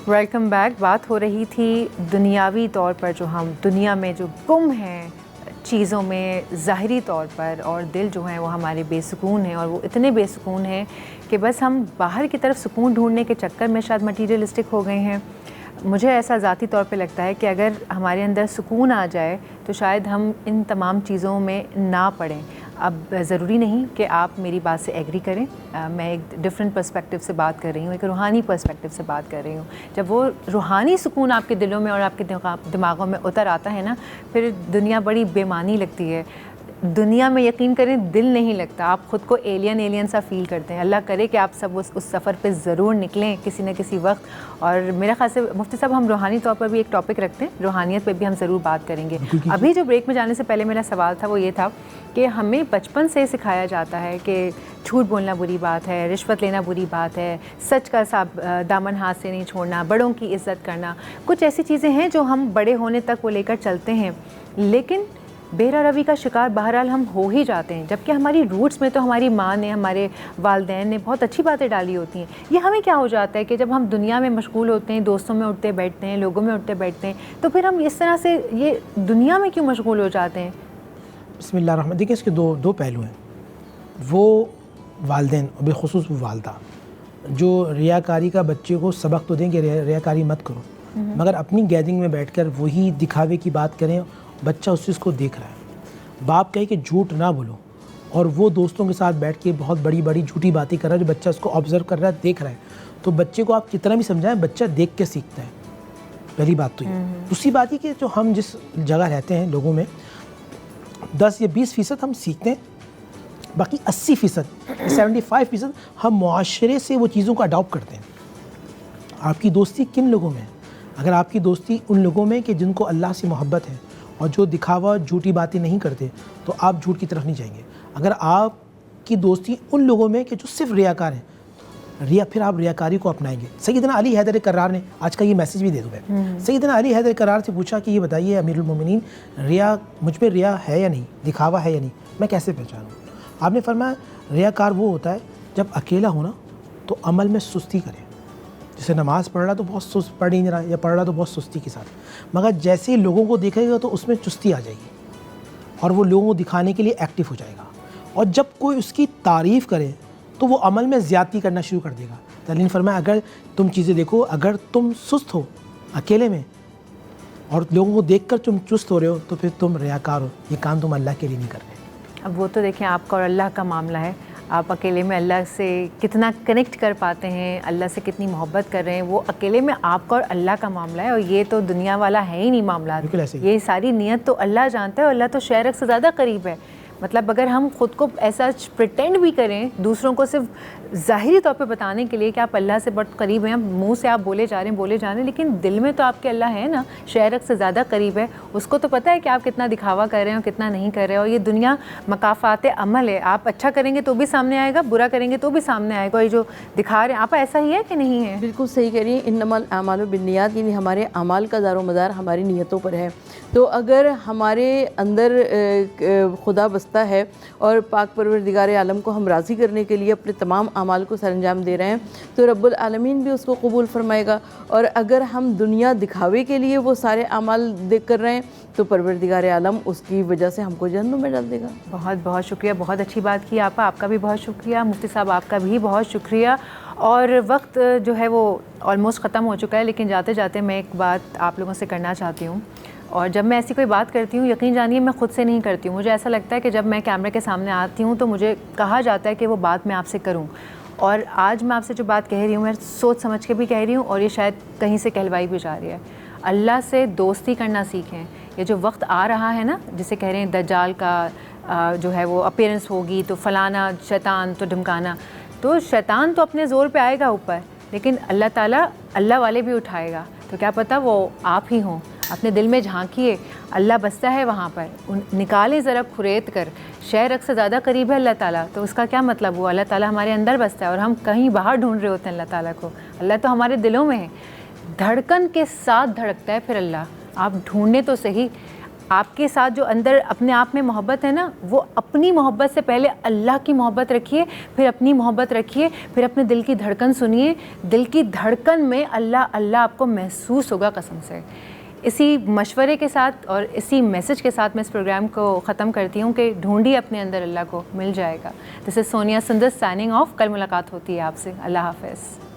Welcome back. بات ہو رہی تھی دنیاوی طور پر جو ہم دنیا میں جو گم ہیں چیزوں میں ظاہری طور پر، اور دل جو ہیں وہ ہمارے بے سکون ہیں، اور وہ اتنے بے سکون ہیں کہ بس ہم باہر کی طرف سکون ڈھونڈنے کے چکر میں شاید مٹیریلسٹک ہو گئے ہیں. مجھے ایسا ذاتی طور پہ لگتا ہے کہ اگر ہمارے اندر سکون آ جائے تو شاید ہم ان تمام چیزوں میں نہ پڑیں. اب ضروری نہیں کہ آپ میری بات سے ایگری کریں، میں ایک ڈفرینٹ پرسپیکٹیو سے بات کر رہی ہوں، ایک روحانی پرسپیکٹیو سے بات کر رہی ہوں. جب وہ روحانی سکون آپ کے دلوں میں اور آپ کے دماغوں میں اتر آتا ہے نا، پھر دنیا بڑی بے معنی لگتی ہے. دنیا میں یقین کریں دل نہیں لگتا، آپ خود کو ایلین سا فیل کرتے ہیں. اللہ کرے کہ آپ سب اس سفر پہ ضرور نکلیں کسی نہ کسی وقت. اور میرا خیال سے مفتی صاحب ہم روحانی طور پر بھی ایک ٹاپک رکھتے ہیں، روحانیت پہ بھی ہم ضرور بات کریں گے. ابھی جو بریک میں جانے سے پہلے میرا سوال تھا وہ یہ تھا کہ ہمیں بچپن سے سکھایا جاتا ہے کہ جھوٹ بولنا بری بات ہے، رشوت لینا بری بات ہے، سچ کا دامن ہاتھ سے نہیں چھوڑنا، بڑوں کی عزت کرنا. کچھ ایسی چیزیں ہیں جو ہم بڑے ہونے تک وہ لے کر چلتے ہیں، لیکن بہرا روی کا شکار بہرحال ہم ہو ہی جاتے ہیں. جبکہ ہماری روٹس میں تو ہماری ماں نے، ہمارے والدین نے بہت اچھی باتیں ڈالی ہوتی ہیں. یہ ہمیں کیا ہو جاتا ہے کہ جب ہم دنیا میں مشغول ہوتے ہیں، دوستوں میں اٹھتے بیٹھتے ہیں، لوگوں میں اٹھتے بیٹھتے ہیں، تو پھر ہم اس طرح سے یہ دنیا میں کیوں مشغول ہو جاتے ہیں؟ بسم اللہ الرحمن. دیکھیں اس کے دو پہلو ہیں. وہ والدین اور بالخصوص وہ والدہ جو ریاکاری کا بچے کو سبق تو دیں کہ ریاکاری مت کرو، مگر اپنی گیدرنگ میں بیٹھ کر وہی دکھاوے کی بات کریں، بچہ اس چیز کو دیکھ رہا ہے. باپ کہے کہ جھوٹ نہ بولو، اور وہ دوستوں کے ساتھ بیٹھ کے بہت بڑی بڑی جھوٹی باتیں کر رہا ہے جو بچہ اس کو آبزرو کر رہا ہے، دیکھ رہا ہے. تو بچے کو آپ کتنا بھی سمجھائیں، بچہ دیکھ کے سیکھتا ہے. پہلی بات تو یہ. دوسری بات یہ کہ جو ہم جس جگہ رہتے ہیں لوگوں میں 10 یا 20% ہم سیکھتے ہیں، باقی 80% 75% ہم معاشرے سے وہ چیزوں کو اڈاپٹ کرتے ہیں. آپ کی دوستی کن لوگوں میں ہے؟ اگر آپ کی دوستی ان لوگوں میں کہ جن کو اللہ سے محبت ہے اور جو دکھاوا جھوٹی باتیں نہیں کرتے، تو آپ جھوٹ کی طرف نہیں جائیں گے. اگر آپ کی دوستی ان لوگوں میں کہ جو صرف ریاکار ہیں، پھر آپ ریاکاری کو اپنائیں گے. سیدنا علی حیدر کرار نے آج کا یہ میسیج بھی دے دوں میں. سیدنا علی حیدر کرار سے پوچھا کہ یہ بتائیے امیر المومنین، مجھ پہ ریا ہے یا نہیں، دکھاوا ہے یا نہیں، میں کیسے پہچانوں؟ آپ نے فرمایا ریاکار وہ ہوتا ہے جب اکیلا ہونا تو عمل میں سستی کرے. جیسے نماز پڑھ رہا تو بہت سست پڑھ نہیں رہا، یا پڑھ رہا تو بہت سستی کے ساتھ، مگر جیسے ہی لوگوں کو دیکھے گا تو اس میں چستی آ جائے گی اور وہ لوگوں کو دکھانے کے لیے ایکٹیو ہو جائے گا. اور جب کوئی اس کی تعریف کرے تو وہ عمل میں زیادتی کرنا شروع کر دے گا. تعلیم نے فرمایا اگر تم چیزیں دیکھو، اگر تم سست ہو اکیلے میں اور لوگوں کو دیکھ کر تم چست ہو رہے ہو تو پھر تم ریاکار ہو، یہ کام تم اللہ کے لیے نہیں کر رہے. اب وہ تو دیکھیں آپ کا اور اللہ کا معاملہ ہے. آپ اکیلے میں اللہ سے کتنا کنیکٹ کر پاتے ہیں، اللہ سے کتنی محبت کر رہے ہیں، وہ اکیلے میں آپ کا اور اللہ کا معاملہ ہے. اور یہ تو دنیا والا ہے ہی نہیں معاملات. یہ ساری نیت تو اللہ جانتا ہے، اور اللہ تو شہرک سے زیادہ قریب ہے. مطلب اگر ہم خود کو ایسا پریٹینڈ بھی کریں دوسروں کو صرف ظاہری طور پہ بتانے کے لیے کہ آپ اللہ سے بہت قریب ہیں، منہ سے آپ بولے جا رہے ہیں، لیکن دل میں تو آپ کے اللہ ہے نا، شہرک سے زیادہ قریب ہے. اس کو تو پتہ ہے کہ آپ کتنا دکھاوا کر رہے ہیں اور کتنا نہیں کر رہے. اور یہ دنیا مکافات عمل ہے، آپ اچھا کریں گے تو بھی سامنے آئے گا، برا کریں گے تو بھی سامنے آئے گا. یہ جو دکھا رہے ہیں آپ ایسا ہی ہے کہ نہیں ہے؟ بالکل صحیح کہہ رہی ہیں. انما الاعمال بالنیات، یعنی ہمارے اعمال کا دار و مدار ہماری نیتوں پر ہے. تو اگر ہمارے اندر خدا بستہ ہے اور پاک پروردگار عالم کو ہم راضی کرنے کے لیے اپنے تمام اعمال کو سر انجام دے رہے ہیں تو رب العالمین بھی اس کو قبول فرمائے گا. اور اگر ہم دنیا دکھاوے کے لیے وہ سارے اعمال دیکھ کر رہے ہیں تو پروردگار عالم اس کی وجہ سے ہم کو جہنم میں ڈال دے گا. بہت بہت شکریہ، بہت اچھی بات کی آپ کا بھی بہت شکریہ. مفتی صاحب آپ کا بھی بہت شکریہ. اور وقت جو ہے وہ آلموسٹ ختم ہو چکا ہے، لیکن جاتے جاتے میں ایک بات آپ لوگوں سے کرنا چاہتی ہوں. اور جب میں ایسی کوئی بات کرتی ہوں، یقین جانیے میں خود سے نہیں کرتی ہوں. مجھے ایسا لگتا ہے کہ جب میں کیمرے کے سامنے آتی ہوں تو مجھے کہا جاتا ہے کہ وہ بات میں آپ سے کروں. اور آج میں آپ سے جو بات کہہ رہی ہوں میں سوچ سمجھ کے بھی کہہ رہی ہوں، اور یہ شاید کہیں سے کہلوائی بھی جا رہی ہے. اللہ سے دوستی کرنا سیکھیں. یہ جو وقت آ رہا ہے نا، جسے کہہ رہے ہیں دجال کا جو ہے وہ اپیرنس ہوگی تو فلانا شیطان تو ڈھمکانا، تو شیطان تو اپنے زور پہ آئے گا اوپر، لیکن اللہ تعالیٰ اللہ والے بھی اٹھائے گا. تو کیا پتہ وہ آپ ہی ہوں. اپنے دل میں جھانکیے، اللہ بستا ہے وہاں پر، نکالیں ذرا کھریت کر. شہرک سے زیادہ قریب ہے اللہ تعالیٰ، تو اس کا کیا مطلب ہوا؟ اللہ تعالیٰ ہمارے اندر بستا ہے اور ہم کہیں باہر ڈھونڈ رہے ہوتے ہیں اللہ تعالیٰ کو. اللہ تو ہمارے دلوں میں ہے، دھڑکن کے ساتھ دھڑکتا ہے پھر اللہ. آپ ڈھونڈنے تو صحیح. آپ کے ساتھ جو اندر اپنے آپ میں محبت ہے نا، وہ اپنی محبت سے پہلے اللہ کی محبت رکھیے، پھر اپنی محبت رکھیے، پھر اپنے دل کی دھڑکن سنیے. دل کی دھڑکن میں اللہ آپ کو محسوس ہوگا قسم سے. اسی مشورے کے ساتھ اور اسی میسج کے ساتھ میں اس پروگرام کو ختم کرتی ہوں کہ ڈھونڈیے اپنے اندر اللہ کو، مل جائے گا. دس از سونیا سندر سائننگ آف. کل ملاقات ہوتی ہے آپ سے. اللہ حافظ.